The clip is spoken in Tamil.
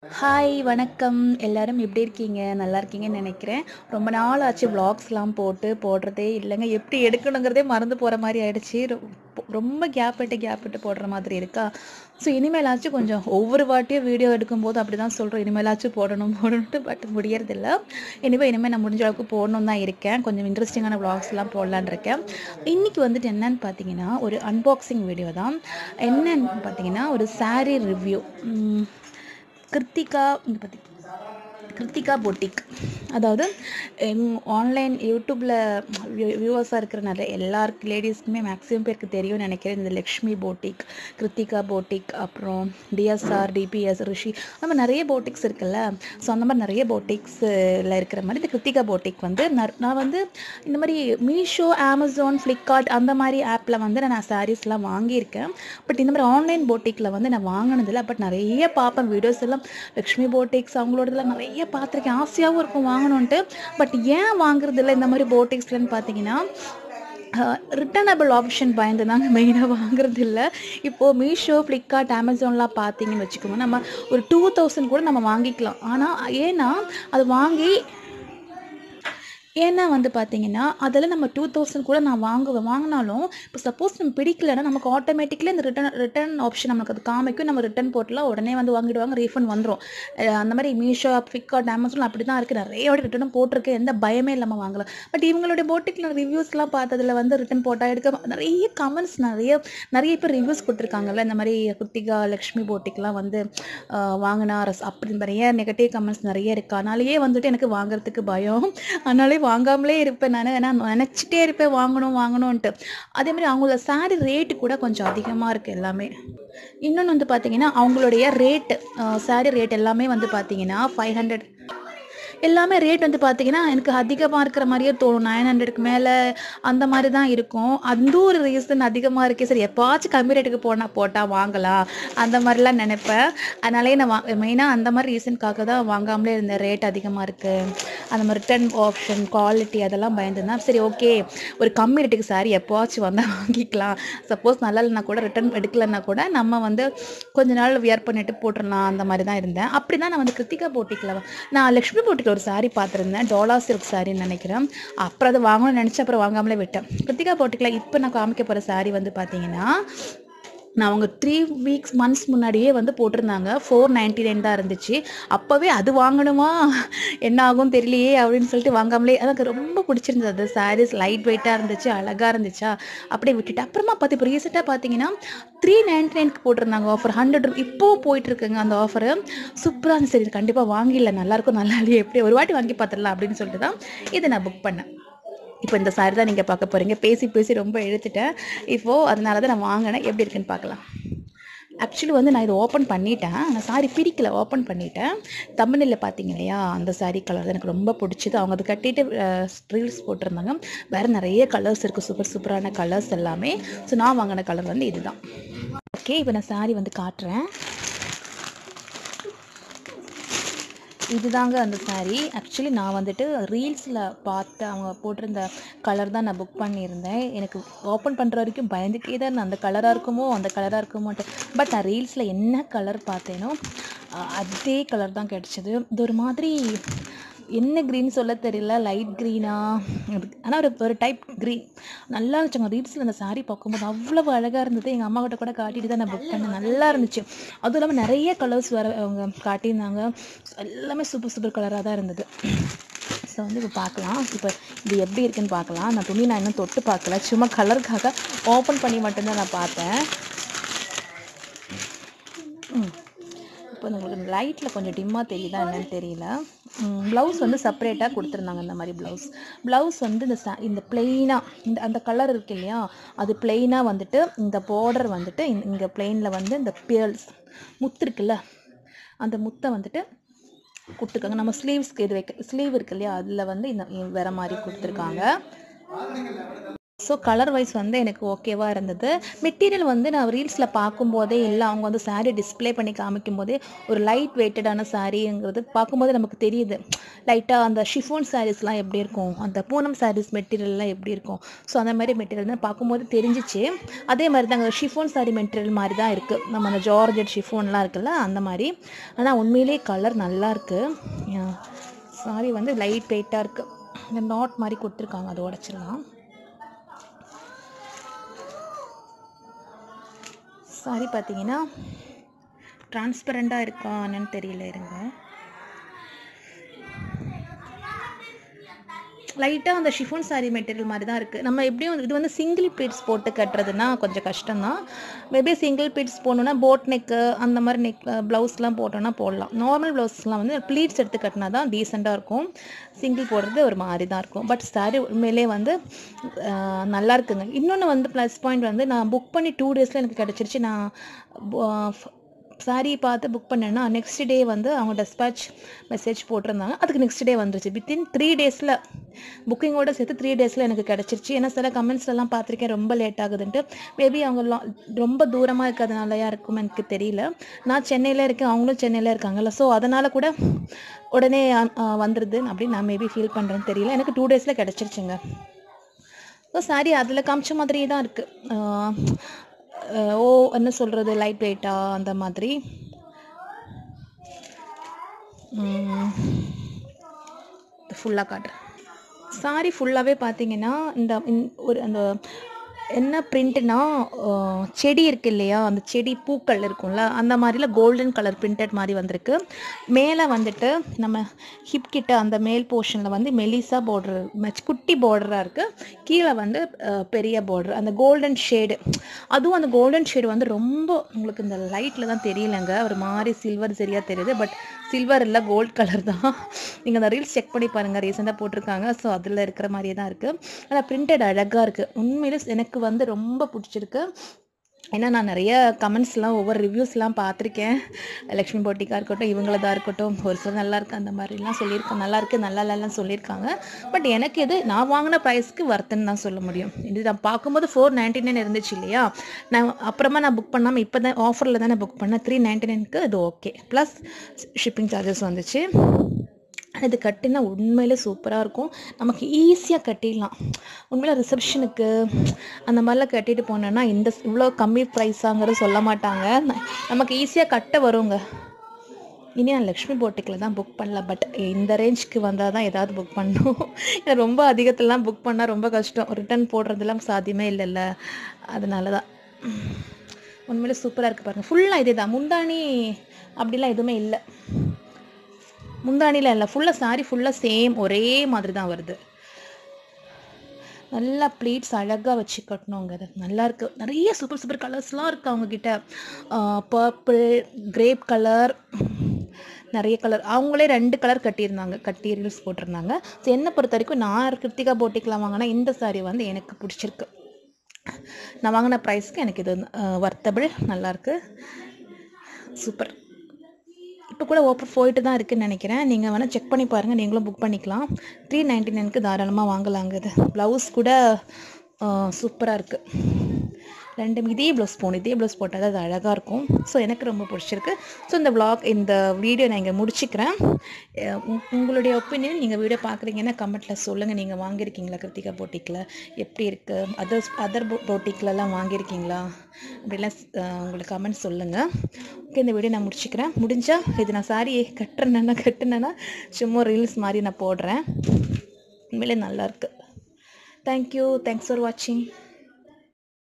ஹாய் வணக்கம் எல்லாரும் எப்படி இருக்கீங்க? நல்லா இருக்கீங்கன்னு நினைக்கிறேன். ரொம்ப நாள் ஆச்சு vlogsலாம் போடுறதே இல்லைங்க. எப்படி எடுக்கணுங்கிறதே மறந்து போகிற மாதிரி ஆயிடுச்சு. ரொம்ப கேப் விட்டு போடுற மாதிரி இருக்கா. ஸோ இனிமேலாச்சும் கொஞ்சம் ஒவ்வொரு வாட்டியும் வீடியோ எடுக்கும்போது அப்படி தான் சொல்கிறோம், இனிமேலாச்சும் போடணும்ட்டு. பட் முடியறதில்ல. இனிமேல் நான் முடிஞ்ச அளவுக்கு போடணும் தான் இருக்கேன். கொஞ்சம் இன்ட்ரெஸ்டிங்கான vlogsலாம் போடலான்னு இருக்கேன். இன்றைக்கி வந்துட்டு என்னன்னு பார்த்தீங்கன்னா, ஒரு அன்பாக்சிங் வீடியோ தான். என்னன்னு பார்த்தீங்கன்னா, ஒரு saree ரிவ்யூ. கிருத்திகா இங்கே பற்றி கிருத்திகா பொட்டிக், அதாவது ஆன்லைன் யூடியூப்பில் வியூவர்ஸாக இருக்கிற நிறைய எல்லாருக்கு லேடிஸ்க்குமே மேக்ஸிமம் பேருக்கு தெரியும்னு நினைக்கிறேன். இந்த லக்ஷ்மி போட்டிக், கிருத்திகா போட்டிக், அப்புறம் டிஎஸ்ஆர், டிபிஎஸ், ரிஷி, அந்த மாதிரி நிறைய போட்டிக்ஸ் இருக்குல்ல. ஸோ அந்த மாதிரி நிறைய போட்டிக்ஸில் இருக்கிற மாதிரி இந்த கிருத்திகா போட்டிக் வந்து நான் வந்து இந்த மாதிரி மீஷோ, அமேசான், ஃப்ளிப்கார்ட் அந்த மாதிரி ஆப்பில் வந்து நான் சாரீஸ்லாம் வாங்கியிருக்கேன். பட் இந்த மாதிரி ஆன்லைன் போட்டிக்கில் வந்து நான் வாங்கினதில்லை. பட் நிறைய பார்ப்பேன் வீடியோஸ் எல்லாம். லக்ஷ்மி போட்டிக்ஸ் அவங்களோடதுலாம் நிறைய பார்த்துருக்கேன். ஆசையாகவும் இருக்கும் வாங்கணுன்ட்டு. பட் ஏன் வாங்குறதில்ல இந்த மாதிரி போட்டிக்ஸ்லன்னு பார்த்தீங்கன்னா, ரிட்டர்னபிள் ஆப்ஷன் பயந்து தாங்க மெயினாக வாங்குறது இல்லை. இப்போது மீஷோ, ஃப்ளிப்கார்ட், அமேசான்லாம் பார்த்தீங்கன்னு வச்சுக்கோங்க, நம்ம ஒரு 2000 கூட நம்ம வாங்கிக்கலாம். ஆனால் ஏன்னா அது வாங்கி ஏன்னா வந்து பார்த்தீங்கன்னா, அதில் நம்ம 2000 கூட நான் வாங்கினாலும் இப்போ சப்போஸ் நம்ம பிடிக்கலைன்னா நமக்கு ஆட்டோமேட்டிக்கலி இந்த ரிட்டர்ன் ஆப்ஷன் நமக்கு அது காமிக்கும். நம்ம ரிட்டர்ன் போட்டலாம், உடனே வந்து வாங்கிடுவாங்க, ரீஃபண்ட் வந்துடும். அந்த மாதிரி மீஷோ, ஃப்ளிப்கார்ட், அமேசான் அப்படி தான் இருக்குது. நிறைய வாட்டி ரிட்டனும் போட்டிருக்கு, எந்த பயமே இல்லாமல் வாங்கலாம். பட் இவங்களுடைய போட்டிக்கில் ரிவ்யூஸ்லாம் பார்த்ததில் வந்து ரிட்டன் போட்டால் எடுக்க நிறைய கமெண்ட்ஸ், நிறைய பேர் ரிவ்யூஸ் கொடுத்துருக்காங்கல்ல. இந்த மாதிரி கிருத்திகா, லக்ஷ்மி போட்டிக்கெலாம் வந்து வாங்கினா அப்படி நிறைய நெகட்டிவ் கமெண்ட்ஸ் நிறைய இருக்குது. அதனாலேயே வந்துட்டு எனக்கு வாங்குறதுக்கு பயம். அதனாலே வாங்காமலே இருப்பேன். நான் நினச்சிட்டே இருப்பேன் வாங்கணும்ன்ட்டு. அதே மாதிரி அவங்களோட சாரீ ரேட்டு கூட கொஞ்சம் அதிகமாக இருக்குது எல்லாமே. இன்னொன்று வந்து பார்த்தீங்கன்னா, அவங்களுடைய ரேட்டு, சாரீ ரேட் எல்லாமே வந்து பார்த்தீங்கன்னா 500 எல்லாமே ரேட் வந்து பார்த்தீங்கன்னா எனக்கு அதிகமாக இருக்கிற மாதிரியே தோணும். 900க்கு மேலே அந்த மாதிரி தான் இருக்கும். அந்த ஒரு ரீசன் அதிகமாக இருக்கே, சரி எப்போவாச்சும் கம்மி ரேட்டுக்கு போட்டால் வாங்கலாம் அந்த மாதிரிலாம் நினைப்பேன். அதனாலே நான் மெயினாக அந்த மாதிரி ரீசனுக்காக தான் வாங்காமலே இருந்தேன். ரேட் அதிகமாக இருக்குது, அந்த மாதிரி ரிட்டன் ஆப்ஷன், குவாலிட்டி அதெல்லாம் பயந்துருந்தேன். சரி ஓகே, ஒரு கம்மி ரேட்டுக்கு சாரி எப்போவாச்சும் வந்தால் வாங்கிக்கலாம். சப்போஸ் நல்லா இல்லைனா கூட ரிட்டன் எடுக்கலைன்னா கூட நம்ம வந்து கொஞ்ச நாள் வியர் பண்ணிட்டு போட்டுடலாம், அந்த மாதிரி தான் இருந்தேன். அப்படி தான் நான் வந்து கிருத்திகா போட்டிக்கில் நான் லக்ஷ்மி போட்டிக்கில் ஒரு சாரீ பார்த்துருந்தேன், டோலா சில்க் சாரின்னு நினைக்கிறேன். அப்புறம் அதை வாங்கணும்னு நினச்சி அப்புறம் வாங்காமலே விட்டேன். கிருத்திகா போட்டிக்கில் இப்போ நான் காமிக்க போகிற சாரீ வந்து பார்த்தீங்கன்னா, நான் அவங்க 3 மந்த்ஸ் முன்னாடியே வந்து போட்டிருந்தாங்க. 499 தான் இருந்துச்சு. அப்போவே அது வாங்கணுமா, என்ன ஆகும் தெரியலையே அப்படின்னு சொல்லிட்டு வாங்காமலே, எனக்கு ரொம்ப பிடிச்சிருந்தது. அது சாரீஸ் லைட் வெயிட்டாக இருந்துச்சு, அழகாக இருந்துச்சா, அப்படியே விட்டுட்டு அப்புறமா பார்த்து இப்போ ரீசெண்டாக பார்த்தீங்கன்னா 399க்கு போட்டிருந்தாங்க ஆஃபர். 100 இப்போவும் போயிட்டுருக்குங்க அந்த ஆஃபரு. சூப்பராக இருந்துச்சு. சரி கண்டிப்பாக வாங்கிடல, நல்லாயிருக்கும் நல்லா இல்லையே, எப்படி ஒரு வாட்டி வாங்கி பார்த்துடலாம் அப்படின்னு சொல்லிட்டு தான் இதை நான் புக் பண்ணேன். இப்போ இந்த சாரி தான் நீங்கள் பார்க்க போகிறீங்க. பேசி ரொம்ப இழுத்துட்டேன் இப்போது, அதனால தான் நான் வாங்கினேன். எப்படி இருக்குன்னு பார்க்கலாம். ஆக்சுவலி வந்து நான் இதை ஓப்பன் பண்ணிட்டேன். நான் சாரி பிரிக்கலை, ஓப்பன் பண்ணிட்டேன். தம்பனியில் பார்த்தீங்க இல்லையா, அந்த சாரி கலர் தான் எனக்கு ரொம்ப பிடிச்சிது. அவங்க அதை கட்டிட்டு ரீல்ஸ் போட்டிருந்தாங்க. வேறு நிறைய கலர்ஸ் இருக்குது, சூப்பரான கலர்ஸ் எல்லாமே. ஸோ நான் வாங்கின கலர் வந்து இதுதான். ஓகே, இப்போ நான் சாரி வந்து காட்டுறேன். இதுதாங்க அந்த சாரீ. ஆக்சுவலி நான் வந்துட்டு ரீல்ஸில் பார்த்து அவங்க போட்டிருந்த கலர் தான் நான் புக் பண்ணியிருந்தேன். எனக்கு ஓப்பன் பண்ணுற வரைக்கும் பயந்துட்டே தான் இருந்தேன், அந்த கலராக இருக்குமோன்ட்டு. பட் நான் ரீல்ஸில் என்ன கலர் பார்த்தேனோ அதே கலர் தான் கிடச்சிது. இது ஒரு மாதிரி என்ன க்ரீன் சொல்ல தெரியல, லைட் க்ரீனா, ஆனால் ஒரு டைப் க்ரீன் நல்லா இருந்துச்சுங்க. ரீல்ஸில் அந்த சாரீ பார்க்கும்போது அவ்வளோ அழகாக இருந்தது. எங்கள் அம்மா கிட்ட கூட காட்டிட்டு தான் நான் புக் பண்ணேன். நல்லா இருந்துச்சு. அதுவும் இல்லாமல் நிறைய கலர்ஸ் வேறு அவங்க காட்டியிருந்தாங்க. எல்லாமே சூப்பர் கலராக தான் இருந்தது. ஸோ வந்து இப்போ பார்க்கலாம், இப்போ இது எப்படி இருக்குன்னு பார்க்கலாம். நான் இன்னும் தொட்டு பார்க்கல, சும்மா கலருக்காக ஓப்பன் பண்ணி மட்டும்தான் நான் பார்த்தேன். இப்போ உங்களுக்கு லைட்டில் கொஞ்சம் டிம்மாக தெரியுதா என்னன்னு தெரியல. ப்ளவுஸ் வந்து செப்பரேட்டாக கொடுத்துருந்தாங்க. இந்த மாதிரி ப்ளவுஸ் வந்து இந்த பிளெயினாக அந்த கலர் இருக்கு இல்லையா, அது பிளெயினாக வந்துட்டு இந்த பார்டர் வந்துட்டு இங்கே பிளெயினில் வந்து இந்த பியர்ஸ் முத்து இருக்குல்ல, அந்த முத்தை வந்துட்டு கொடுத்துருக்காங்க. நம்ம ஸ்லீவ்ஸ்க்கு ஸ்லீவ் இருக்கு இல்லையா, அதில் வந்து இந்த வேறு மாதிரி கொடுத்துருக்காங்க. ஸோ கலர் வைஸ் வந்து எனக்கு ஓகேவாக இருந்தது. மெட்டீரியல் வந்து நான் ரீல்ஸில் பார்க்கும்போதே இல்லை, அவங்க வந்து சாரீ டிஸ்பிளே பண்ணி காமிக்கும் போதே ஒரு லைட் வெயிட்டடான சாரீங்கிறது பார்க்கும்போது நமக்கு தெரியுது. லைட்டாக அந்த ஷிஃபோன் சாரீஸ்லாம் எப்படி இருக்கும், அந்த பூனம் சாரீஸ் மெட்டீரியல்லாம் எப்படி இருக்கும், ஸோ அந்த மாதிரி மெட்டீரியல் தான் பார்க்கும்போது தெரிஞ்சிச்சு. அதே மாதிரி தான் அந்த ஷிஃபோன் சாரீ மெட்டீரியல் மாதிரி தான் இருக்குது, நம்ம அந்த ஜார்ஜெட் ஷிஃபோன்லாம் இருக்குல்ல அந்த மாதிரி. ஆனால் உண்மையிலே கலர் நல்லா இருக்குது. சாரீ வந்து லைட் வெயிட்டாக இருக்குது. இந்த நாட் மாதிரி கொடுத்துருக்காங்க, அதை உடச்சிடலாம். சாரி பார்த்தீங்கன்னா டிரான்ஸ்பரண்டாக இருக்கா என்னன்னு தெரியல, இருங்க. லைட்டாக அந்த ஷிஃபோன் சாரீ மெட்டீரியல் மாதிரி தான் இருக்குது. நம்ம எப்படியும் இது வந்து சிங்கிள் பீட்ஸ் போட்டு கட்டுறதுன்னா கொஞ்சம் கஷ்டம்தான். மேபி சிங்கிள் பீட்ஸ் போடணுன்னா போட் நெக்கு அந்த மாதிரி நெக் ப்ளவுஸ்லாம் போட்டோன்னா போடலாம். நார்மல் ப்ளவுஸ்லாம் வந்து ப்ளீட்ஸ் எடுத்து கட்டினா தான் டீசெண்டாக இருக்கும். சிங்கிள் போடுறது ஒரு மாதிரி தான் இருக்கும். பட் சாரீ உண்மையிலே வந்து நல்லா இருக்குங்க. இன்னொன்று வந்து ப்ளஸ் பாயிண்ட் வந்து நான் புக் பண்ணி 2 daysல எனக்கு கிடச்சிருச்சு. நான் சாரீ பார்த்து புக் பண்ணேன்னா நெக்ஸ்ட் டே வந்து அவங்க டெஸ்பேட்ச் மெசேஜ் போட்டிருந்தாங்க, அதுக்கு நெக்ஸ்ட் டே வந்துருச்சு. வித்தின் 3 daysல புக்கிங்கோடு சேர்த்து 3 daysல எனக்கு கிடச்சிருச்சு. ஏன்னா சில கமெண்ட்ஸ்லாம் பார்த்துருக்கேன் ரொம்ப லேட் ஆகுதுன்ட்டு. மேபி அவங்க ரொம்ப தூரமாக இருக்கிறதுனாலயா இருக்கும் எனக்கு தெரியல. நான் சென்னையில் இருக்கேன், அவங்களும் சென்னையில் இருக்காங்கல்ல, ஸோ அதனால் கூட உடனே வந்துடுது அப்படின்னு நான் மேபி ஃபீல் பண்ணுறேன்னு தெரியல. எனக்கு 2 daysல கிடச்சிருச்சுங்க. ஸோ சாரீ அதில் காமிச்ச மாதிரியே தான் இருக்குது. என்ன சொல்கிறது, லைட் வெயிட்டா அந்த மாதிரி. ஃபுல்லாக காட்டுறேன். சாரீ ஃபுல்லாகவே பார்த்தீங்கன்னா இந்த ஒரு அந்த என்ன பிரிண்ட்னா செடி இருக்கு இல்லையா, அந்த செடி பூக்கள் இருக்கும்ல அந்த மாதிரில கோல்டன் கலர் பிரிண்டட் மாதிரி வந்திருக்கு. மேலே வந்துட்டு நம்ம ஹிப் கிட்ட அந்த மேல் போர்ஷனில் வந்து மெலிசா பார்டர், குட்டி பார்டராக இருக்குது. கீழே வந்து பெரிய பார்டர், அந்த கோல்டன் ஷேடு. அதுவும் அந்த கோல்டன் ஷேடு வந்து ரொம்ப உங்களுக்கு இந்த லைட்டில் தான் தெரியலைங்க, ஒரு மாதிரி சில்வர் சரியாக தெரியுது. பட் சில்வர் இல்லை, கோல்ட் கலர் தான். நீங்கள் அந்த ரீல்ஸ் செக் பண்ணி பாருங்கள், ரீசெண்டாக போட்டிருக்காங்க. ஸோ அதில் இருக்கிற மாதிரியே தான் இருக்குது. ஆனால் பிரிண்டட் அழகாக இருக்குது. உண்மையிலே எனக்கு வந்து ரொம்ப பிடிச்சிருக்கு. ஏன்னா நான் நிறைய கமெண்ட்ஸ்லாம் ஒவ்வொரு ரிவ்யூஸ்லாம் பார்த்துருக்கேன். லக்ஷ்மி போட்டிக்காக இருக்கட்டும், இவங்களதாக இருக்கட்டும், ஒரு சில நல்லா இருக்குது அந்த மாதிரிலாம் சொல்லியிருக்கேன். நல்லா இருக்குது நல்லா இல்லைலாம் சொல்லியிருக்காங்க. பட் எனக்கு இது நான் வாங்கின ப்ரைஸ்க்கு வர்த்துன்னு தான் சொல்ல முடியும். இது நான் பார்க்கும்போது 499 இருந்துச்சு இல்லையா, நான் அப்புறமா நான் புக் பண்ணாமல் இப்போ தான் ஆஃபரில் தானே புக் பண்ணேன். 399க்கு இது ஓகே, ப்ளஸ் ஷிப்பிங் சார்ஜஸ் வந்துச்சு. இது கட்டினா உண்மையிலே சூப்பராக இருக்கும். நமக்கு ஈஸியாக கட்டிடலாம். உண்மையில ரிசப்ஷனுக்கு அந்த மாதிரிலாம் கட்டிட்டு போனோன்னா இவ்வளோ கம்மி ப்ரைஸாங்கிறது சொல்ல மாட்டாங்க, நமக்கு ஈஸியாக கட்ட வருங்க. இனி நான் லக்ஷ்மி போட்டிக்கில் தான் புக் பண்ணல. பட் இந்த ரேஞ்சுக்கு வந்தால் தான் ஏதாவது புக் பண்ணணும். ரொம்ப அதிகத்துலலாம் புக் பண்ணால் ரொம்ப கஷ்டம், ரிட்டர்ன் போடுறதுலாம் சாத்தியமே இல்லைல்ல, அதனால தான். உண்மையிலே சூப்பராக இருக்குது பாருங்கள். ஃபுல்லாக இதே தான், முந்தானி அப்படிலாம் எதுவுமே இல்லை. முந்தானியில் இல்லை, ஃபுல்லாக சாரீ ஃபுல்லாக சேம் ஒரே மாதிரி தான் வருது. நல்லா ப்ளீட்ஸ் அழகாக வச்சு கட்டணுங்க. அது நல்லாயிருக்கு. நிறைய சூப்பர் சூப்பர் கலர்ஸ்லாம் இருக்குது அவங்கக்கிட்ட. பர்பிள், கிரேப் கலர், நிறைய கலர். அவங்களே 2 கலர் கட்டி ரீல்ஸ் போட்டிருந்தாங்க. ஸோ என்னை பொறுத்த வரைக்கும் நான் கிருத்திகா போட்டிக்கலாம் வாங்கினா இந்த சாரீ வந்து எனக்கு பிடிச்சிருக்கு. நான் வாங்கின ப்ரைஸ்க்கு எனக்கு இது வர்த்தபிள், நல்லாயிருக்கு, சூப்பர். இப்போ கூட ஓப்பர் போயிட்டு தான் இருக்குதுன்னு நினைக்கிறேன். நீங்கள் வேணால் செக் பண்ணி பாருங்கள், நீங்களும் புக் பண்ணிக்கலாம். 399க்கு தாராளமாக வாங்கலாங்க. இது ப்ளவுஸ் கூட சூப்பராக இருக்குது. ரெண்டும் இதே ப்ளவுஸ் போட்டால் அது அழகாக இருக்கும். ஸோ எனக்கு ரொம்ப பிடிச்சிருக்கு. ஸோ இந்த வீடியோ நான் இங்கே முடிச்சுக்கிறேன். உங்களுடைய ஒப்பீனியன், நீங்கள் வீடியோ பார்க்குறீங்கன்னா கமெண்ட்டில் சொல்லுங்கள். நீங்கள் வாங்கியிருக்கீங்களா கிருத்திகா போட்டிக்கில், எப்படி இருக்குது, அதர் போட்டிக்கிலலாம் வாங்கியிருக்கீங்களா அப்படிலாம் உங்களுக்கு கமெண்ட் சொல்லுங்கள். ஓகே, இந்த வீடியோ நான் முடிச்சுக்கிறேன். முடிஞ்சால் இது நான் சாரி கட்டுனேன்னா சும்மா ரீல்ஸ் மாதிரி நான் போடுறேன். உண்மையிலே நல்லாயிருக்கு. தேங்க்யூ, தேங்க்ஸ் ஃபார் வாட்சிங்.